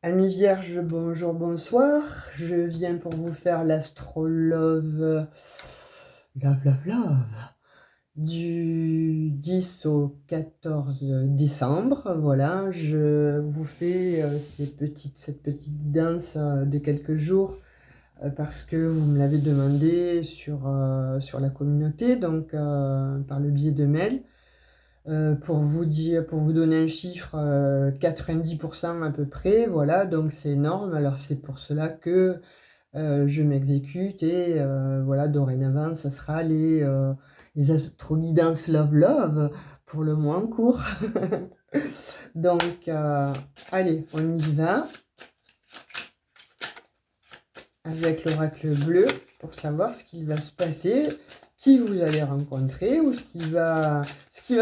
Amis vierges, bonjour, bonsoir. Je viens pour vous faire l'astrolove love du 10 au 14 décembre. Voilà, je vous fais cette petite guidance de quelques jours parce que vous me l'avez demandé sur la communauté, donc par le biais de mail. Pour vous dire, pour vous donner un chiffre, 90% à peu près, voilà, donc c'est énorme. Alors c'est pour cela que je m'exécute et voilà, dorénavant, ça sera les astro-guidances Love pour le mois en cours. Donc, allez, on y va avec l'oracle bleu pour savoir ce qui va se passer, qui vous allez rencontrer ou ce qui va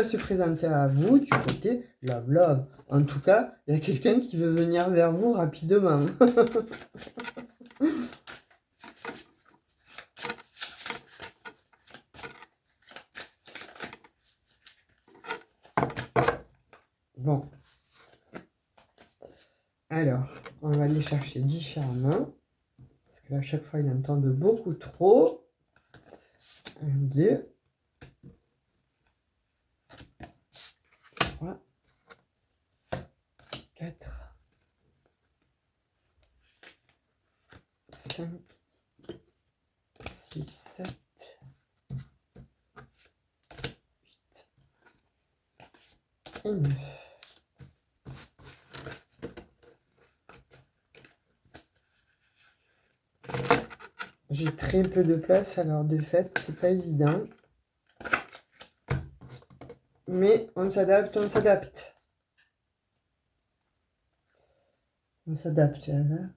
se présenter à vous du côté love. En tout cas, il y a quelqu'un qui veut venir vers vous rapidement. Bon. Alors, on va les chercher différemment. Parce que là, à chaque fois, il en tombe beaucoup trop. 1, 2, 3, 4, 5, 6, 7, 8 et 9. J'ai très peu de place, alors de fait, c'est pas évident. Mais on s'adapte, on s'adapte. On s'adapte. Hein.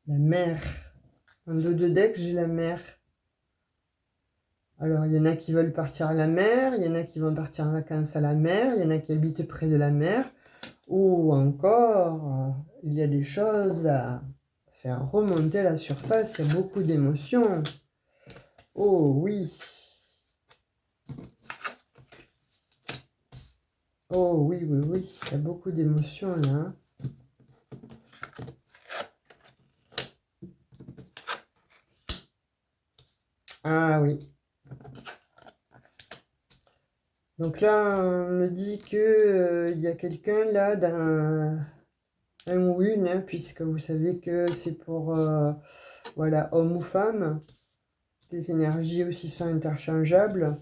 La mer. En dos de deck, j'ai la mer. Alors, il y en a qui veulent partir à la mer, il y en a qui vont partir en vacances à la mer, il y en a qui habitent près de la mer. Ou encore, il y a des choses à faire remonter à la surface, il y a beaucoup d'émotions. Oh oui. Oh oui, oui, oui, il y a beaucoup d'émotions là. Hein. Ah oui. Donc là, on me dit que il y a quelqu'un là, un ou une, hein, puisque vous savez que c'est pour voilà, homme ou femme. Les énergies aussi sont interchangeables.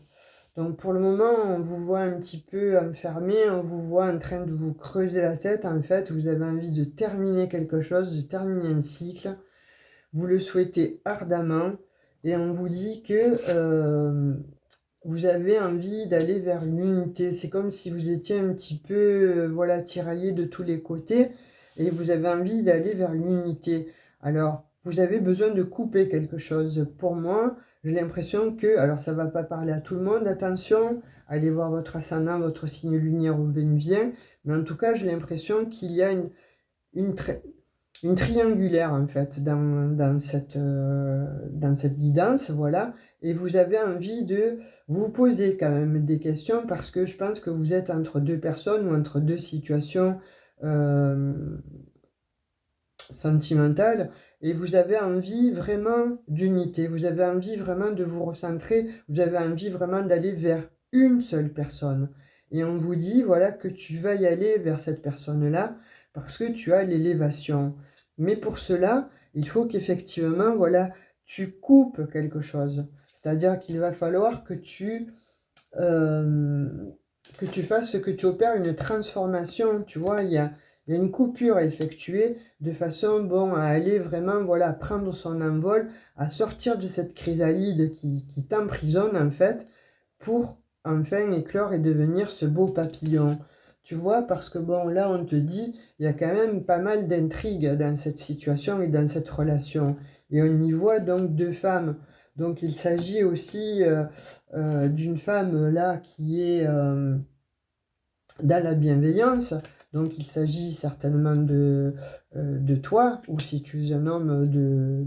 Donc pour le moment, on vous voit un petit peu enfermé, on vous voit en train de vous creuser la tête. En fait, vous avez envie de terminer quelque chose, de terminer un cycle. Vous le souhaitez ardemment. Et on vous dit que vous avez envie d'aller vers une unité. C'est comme si vous étiez un petit peu voilà, tiraillé de tous les côtés. Et vous avez envie d'aller vers une unité. Alors, vous avez besoin de couper quelque chose. Pour moi, j'ai l'impression que, alors ça ne va pas parler à tout le monde, attention, allez voir votre ascendant, votre signe lunaire ou vénusien, mais en tout cas, j'ai l'impression qu'il y a une, une triangulaire en fait dans cette guidance, voilà, et vous avez envie de vous poser quand même des questions parce que je pense que vous êtes entre deux personnes ou entre deux situations sentimentale et vous avez envie vraiment d'unité, vous avez envie vraiment de vous recentrer, vous avez envie vraiment d'aller vers une seule personne. Et on vous dit, voilà, que tu vas y aller vers cette personne-là parce que tu as l'élévation. Mais pour cela, il faut qu'effectivement, voilà, tu coupes quelque chose. C'est-à-dire qu'il va falloir euh, que tu fasses, que tu opères une transformation. Tu vois, il y a une coupure à effectuer de façon bon, à aller vraiment voilà, prendre son envol, à sortir de cette chrysalide qui t'emprisonne en fait, pour enfin éclore et devenir ce beau papillon. Tu vois, parce que bon, là on te dit, il y a quand même pas mal d'intrigues dans cette situation et dans cette relation. Et on y voit donc deux femmes. Donc il s'agit aussi d'une femme là qui est dans la bienveillance. Donc il s'agit certainement de toi, ou si tu es un homme,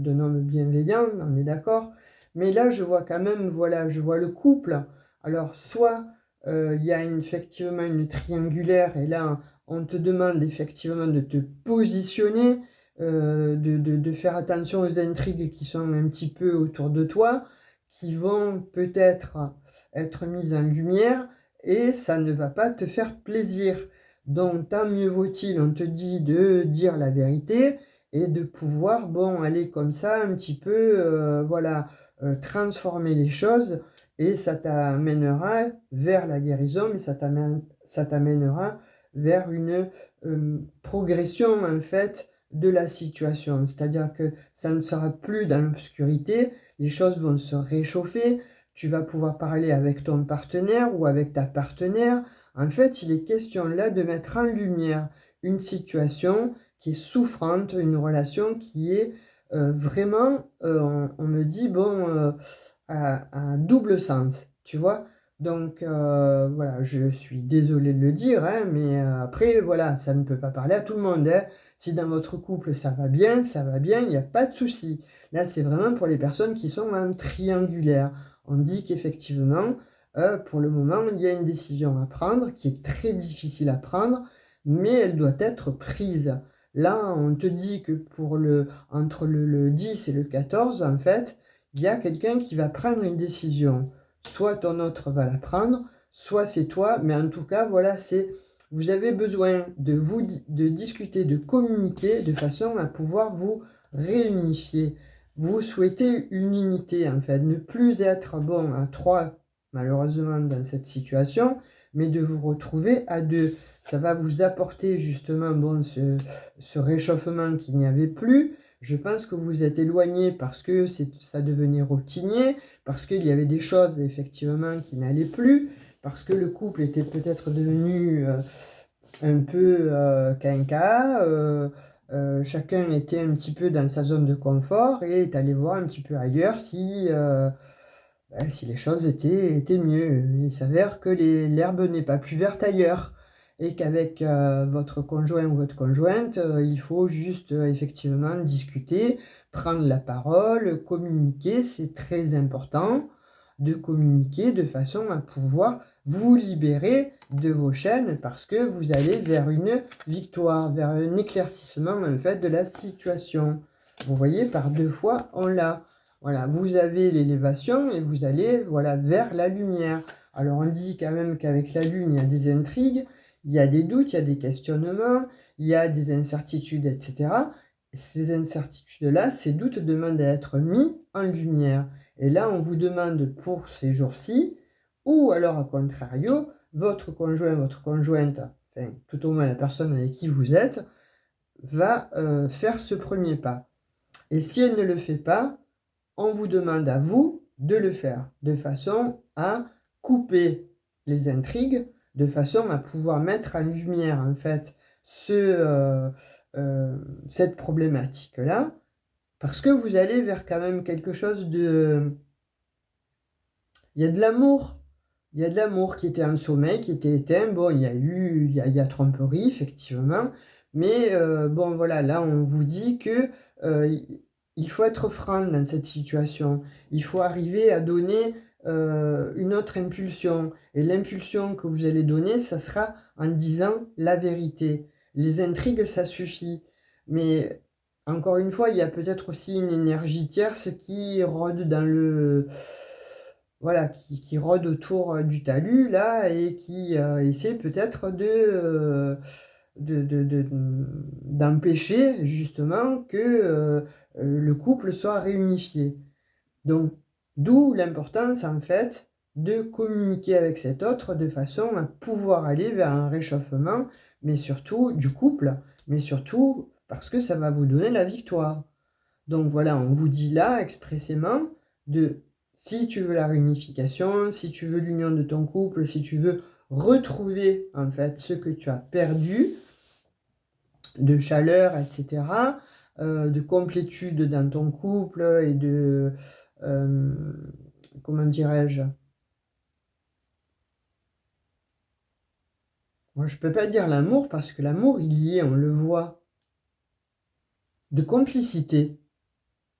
d'un homme bienveillant, on est d'accord. Mais là je vois quand même, voilà, je vois le couple. Alors soit il y a effectivement une triangulaire et là, on te demande effectivement de te positionner, de faire attention aux intrigues qui sont un petit peu autour de toi, qui vont peut-être être mises en lumière et ça ne va pas te faire plaisir. Donc, tant mieux vaut-il, on te dit de dire la vérité et de pouvoir, bon, aller comme ça un petit peu, voilà, transformer les choses et ça t'amènera vers la guérison, mais ça t'amènera vers une progression en fait de la situation. C'est-à-dire que ça ne sera plus dans l'obscurité, les choses vont se réchauffer, tu vas pouvoir parler avec ton partenaire ou avec ta partenaire. En fait, il est question là de mettre en lumière une situation qui est souffrante, une relation qui est vraiment, on me dit, bon, à double sens, tu vois. Donc voilà, je suis désolé de le dire, hein, mais après, voilà, ça ne peut pas parler à tout le monde, hein. Si dans votre couple ça va bien, il n'y a pas de souci. Là, c'est vraiment pour les personnes qui sont en triangulaire. On dit qu'effectivement, pour le moment, il y a une décision à prendre qui est très difficile à prendre, mais elle doit être prise. Là, on te dit que entre le 10 et le 14, en fait, il y a quelqu'un qui va prendre une décision. Soit ton autre va la prendre, soit c'est toi, mais en tout cas, voilà, vous avez besoin de discuter, de communiquer de façon à pouvoir vous réunifier. Vous souhaitez une unité, en fait, ne plus être bon à trois, malheureusement, dans cette situation, mais de vous retrouver à deux. Ça va vous apporter justement bon, ce réchauffement qu'il n'y avait plus. Je pense que vous êtes éloigné parce que ça devenait routinier, parce qu'il y avait des choses effectivement qui n'allaient plus, parce que le couple était peut-être devenu un peu quinca, chacun était un petit peu dans sa zone de confort et est allé voir un petit peu ailleurs si les choses étaient mieux. Il s'avère que l'herbe n'est pas plus verte ailleurs et qu'avec votre conjoint ou votre conjointe, il faut juste effectivement discuter, prendre la parole, communiquer. C'est très important de communiquer de façon à pouvoir vous libérer de vos chaînes parce que vous allez vers une victoire, vers un éclaircissement en fait de la situation. Vous voyez, par deux fois, on l'a. Voilà, vous avez l'élévation et vous allez voilà, vers la lumière. Alors on dit quand même qu'avec la lune, il y a des intrigues, il y a des doutes, il y a des questionnements, il y a des incertitudes, etc. Ces incertitudes-là, ces doutes demandent à être mis en lumière. Et là, on vous demande pour ces jours-ci, ou alors à contrario, votre conjoint, votre conjointe, enfin tout au moins la personne avec qui vous êtes, va faire ce premier pas. Et si elle ne le fait pas, on vous demande à vous de le faire, de façon à couper les intrigues, de façon à pouvoir mettre en lumière en fait cette problématique-là, parce que vous allez vers quand même quelque chose de... Il y a de l'amour, il y a de l'amour qui était en sommeil, qui était éteint. Bon, il y a tromperie, effectivement. Mais bon, voilà, là, on vous dit que euh, il faut être franc dans cette situation. Il faut arriver à donner une autre impulsion. Et l'impulsion que vous allez donner, ça sera en disant la vérité. Les intrigues, ça suffit. Mais encore une fois, il y a peut-être aussi une énergie tierce qui rôde dans le voilà, qui rôde autour du talus, là, et qui essaie peut-être d'empêcher justement que le couple soit réunifié. Donc, d'où l'importance, en fait, de communiquer avec cet autre de façon à pouvoir aller vers un réchauffement, mais surtout du couple, mais surtout parce que ça va vous donner la victoire. Donc voilà, on vous dit là expressément de si tu veux la réunification, si tu veux l'union de ton couple, si tu veux retrouver en fait ce que tu as perdu de chaleur, etc., de complétude dans ton couple et de, euh, comment dirais-je, moi je peux pas dire l'amour parce que l'amour il y est, on le voit, de complicité.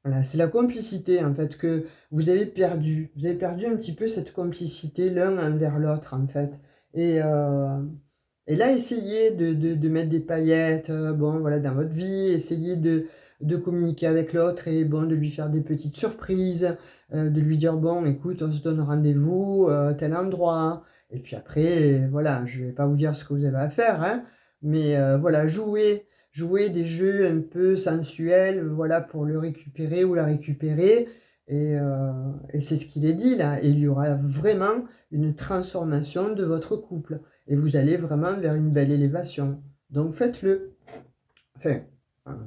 Voilà, c'est la complicité en fait que vous avez perdue. Vous avez perdu un petit peu cette complicité l'un envers l'autre en fait. Et, euh, et là, essayez de mettre des paillettes bon, voilà, dans votre vie. Essayez de communiquer avec l'autre et bon, de lui faire des petites surprises. De lui dire, bon, écoute, on se donne rendez-vous à tel endroit. Et puis après, voilà, je vais pas vous dire ce que vous avez à faire, hein, mais voilà, jouer des jeux un peu sensuels, voilà, pour le récupérer ou la récupérer. Et c'est ce qu'il est dit là. Et il y aura vraiment une transformation de votre couple. Et vous allez vraiment vers une belle élévation. Donc faites-le. Enfin,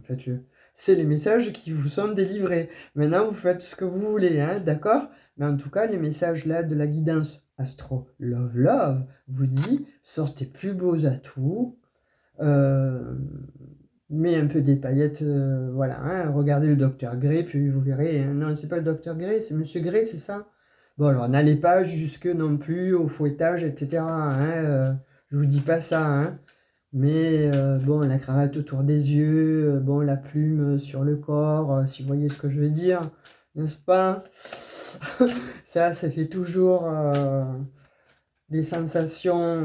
faites-le. C'est les messages qui vous sont délivrés. Maintenant, vous faites ce que vous voulez, hein, d'accord? Mais en tout cas, les messages là de la guidance Astro Love Love vous dit, sortez plus beaux atouts. Euh, Mets un peu des paillettes, voilà, hein, regardez le docteur Gray, puis vous verrez, hein. Non, c'est pas le docteur Gray, c'est Monsieur Gray, c'est ça? Bon, alors, n'allez pas jusque non plus au fouettage, etc., hein, je vous dis pas ça, hein, mais bon, la cravate autour des yeux, bon, la plume sur le corps, si vous voyez ce que je veux dire, n'est-ce pas? Ça fait toujours des sensations...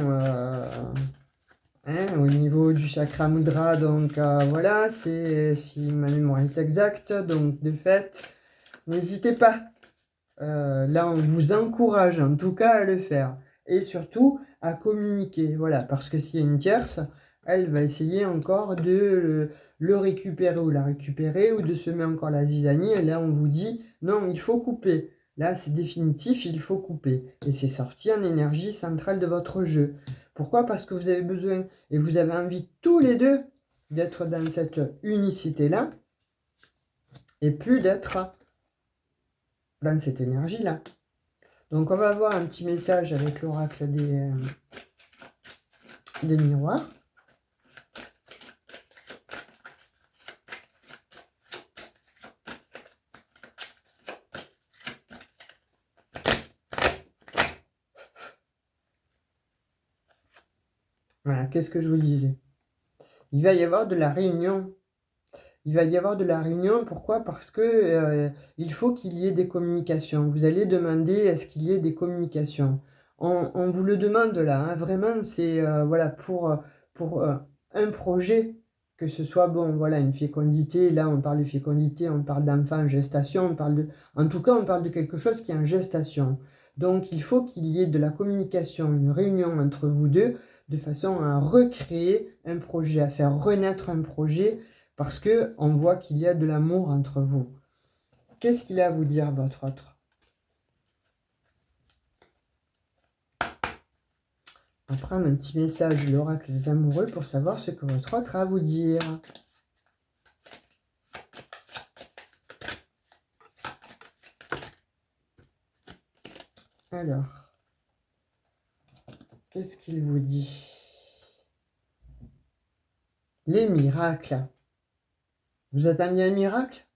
hein, au niveau du chakra mudra, donc voilà, c'est si ma mémoire est exacte, donc de fait, n'hésitez pas. Là, on vous encourage en tout cas à le faire. Et surtout à communiquer, voilà, parce que s'il y a une tierce, elle va essayer encore de le récupérer ou la récupérer, ou de semer encore la zizanie, et là on vous dit, non, il faut couper. Là, c'est définitif, il faut couper. Et c'est sorti en énergie centrale de votre jeu. Pourquoi? Parce que vous avez besoin, et vous avez envie tous les deux d'être dans cette unicité-là, et plus d'être dans cette énergie-là. Donc on va avoir un petit message avec l'oracle des miroirs. Voilà, qu'est-ce que je vous disais? Il va y avoir de la réunion. Il va y avoir de la réunion, pourquoi? Parce que il faut qu'il y ait des communications. Vous allez demander est-ce qu'il y ait des communications. On vous le demande là, hein, vraiment, c'est voilà, pour un projet, que ce soit, bon, voilà, une fécondité, là on parle de fécondité, on parle d'enfant en gestation, on parle de, en tout cas on parle de quelque chose qui est en gestation. Donc il faut qu'il y ait de la communication, une réunion entre vous deux, de façon à recréer un projet, à faire renaître un projet, parce que on voit qu'il y a de l'amour entre vous. Qu'est-ce qu'il a à vous dire, votre autre? On va prendre un petit message de l'oracle des amoureux pour savoir ce que votre autre a à vous dire. Alors, qu'est-ce qu'il vous dit? Les miracles. Vous attendiez un miracle?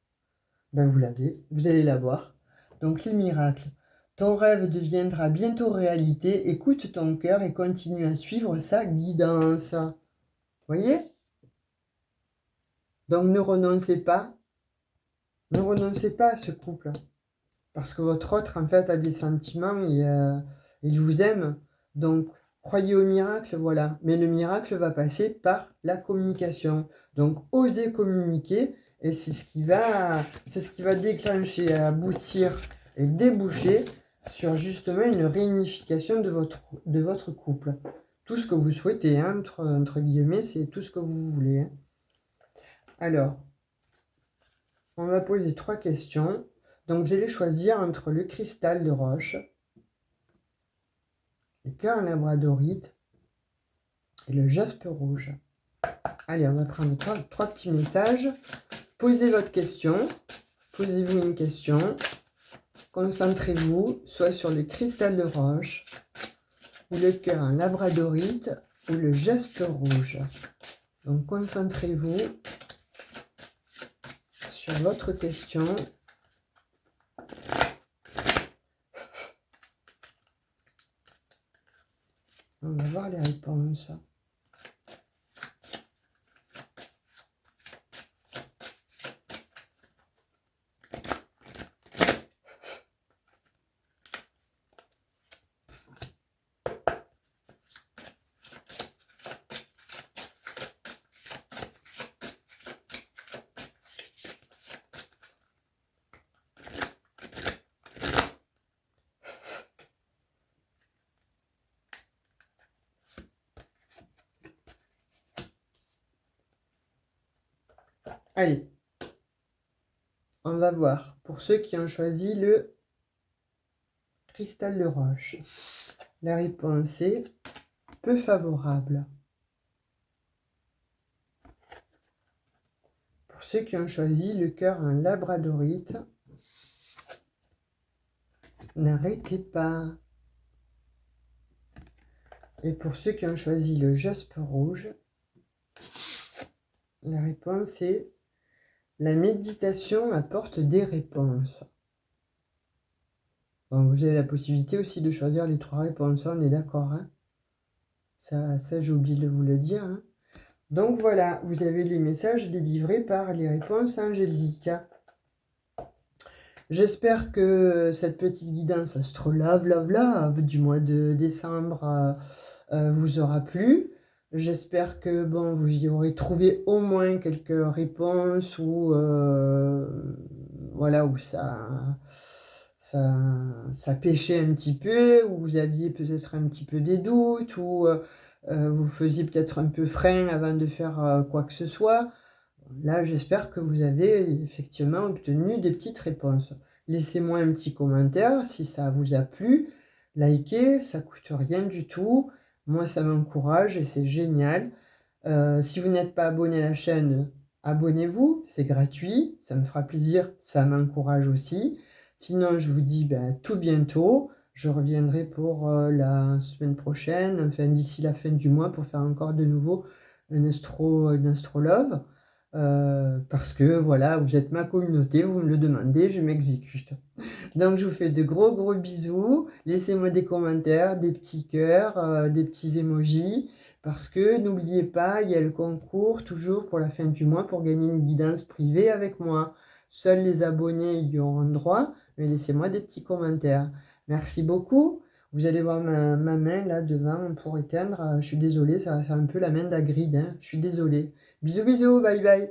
Ben vous l'avez, vous allez l'avoir. Donc les miracles. Ton rêve deviendra bientôt réalité. Écoute ton cœur et continue à suivre sa guidance. Voyez? Donc ne renoncez pas. Ne renoncez pas à ce couple. Parce que votre autre, en fait, a des sentiments et il vous aime. Donc, croyez au miracle, voilà. Mais le miracle va passer par la communication. Donc, osez communiquer et c'est ce qui va déclencher, aboutir et déboucher sur justement une réunification de votre couple. Tout ce que vous souhaitez, hein, entre guillemets, c'est tout ce que vous voulez. Hein. Alors, on va poser 3 questions. Donc, vous allez choisir entre le cristal de roche, le cœur labradorite et le jaspe rouge. Allez, on va prendre trois petits messages. Posez votre question. Posez-vous une question. Concentrez-vous soit sur le cristal de roche, ou le cœur labradorite, ou le jaspe rouge. Donc, concentrez-vous sur votre question. On va voir les réponses. Allez, on va voir. Pour ceux qui ont choisi le cristal de roche, la réponse est peu favorable. Pour ceux qui ont choisi le cœur en labradorite, n'arrêtez pas. Et pour ceux qui ont choisi le jaspe rouge, la réponse est la méditation apporte des réponses. Bon, vous avez la possibilité aussi de choisir les 3 réponses, on est d'accord, hein? Ça j'ai oublié de vous le dire, hein? Donc voilà, vous avez les messages délivrés par les réponses angéliques. J'espère que cette petite guidance astro-lave du mois de décembre vous aura plu. J'espère que bon, vous y aurez trouvé au moins quelques réponses ou voilà, où ça pêchait un petit peu, où vous aviez peut-être un petit peu des doutes, ou vous faisiez peut-être un peu frein avant de faire quoi que ce soit. Là, j'espère que vous avez effectivement obtenu des petites réponses. Laissez-moi un petit commentaire si ça vous a plu. Likez, ça ne coûte rien du tout. Moi, ça m'encourage et c'est génial. Si vous n'êtes pas abonné à la chaîne, abonnez-vous, c'est gratuit. Ça me fera plaisir, ça m'encourage aussi. Sinon, je vous dis tout bientôt. Je reviendrai pour la semaine prochaine, enfin d'ici la fin du mois, pour faire encore de nouveau un astrolove. Parce que voilà, vous êtes ma communauté, vous me le demandez, je m'exécute. Donc je vous fais de gros gros bisous, laissez-moi des commentaires, des petits cœurs, des petits emojis, parce que n'oubliez pas, il y a le concours toujours pour la fin du mois pour gagner une guidance privée avec moi. Seuls les abonnés y auront droit, mais laissez-moi des petits commentaires. Merci beaucoup. Vous allez voir ma main là devant pour éteindre. Je suis désolée, ça va faire un peu la main d'Hagrid, hein. Je suis désolée. Bisous bisous, bye bye.